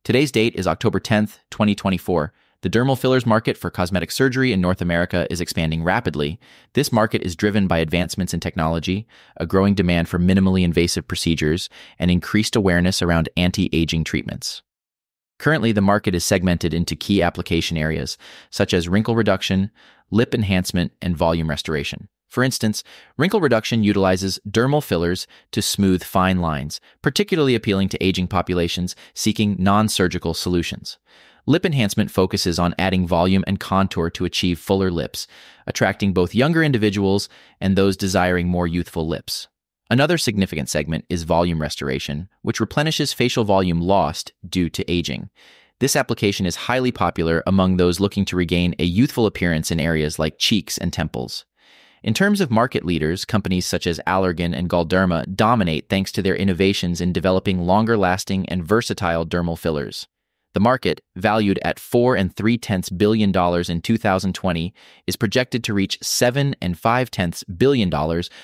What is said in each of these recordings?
Today's date is October 10th, 2024. The dermal fillers market for cosmetic surgery in North America is expanding rapidly. This market is driven by advancements in technology, a growing demand for minimally invasive procedures, and increased awareness around anti-aging treatments. Currently, the market is segmented into key application areas, such as wrinkle reduction, lip enhancement, and volume restoration. For instance, wrinkle reduction utilizes dermal fillers to smooth fine lines, particularly appealing to aging populations seeking non-surgical solutions. Lip enhancement focuses on adding volume and contour to achieve fuller lips, attracting both younger individuals and those desiring more youthful lips. Another significant segment is volume restoration, which replenishes facial volume lost due to aging. This application is highly popular among those looking to regain a youthful appearance in areas like cheeks and temples. In terms of market leaders, companies such as Allergan and Galderma dominate thanks to their innovations in developing longer-lasting and versatile dermal fillers. The market, valued at $4.3 billion in 2020, is projected to reach $7.5 billion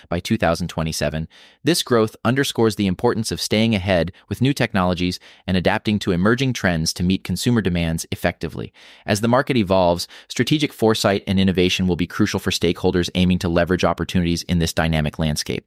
by 2027. This growth underscores the importance of staying ahead with new technologies and adapting to emerging trends to meet consumer demands effectively. As the market evolves, strategic foresight and innovation will be crucial for stakeholders aiming to leverage opportunities in this dynamic landscape.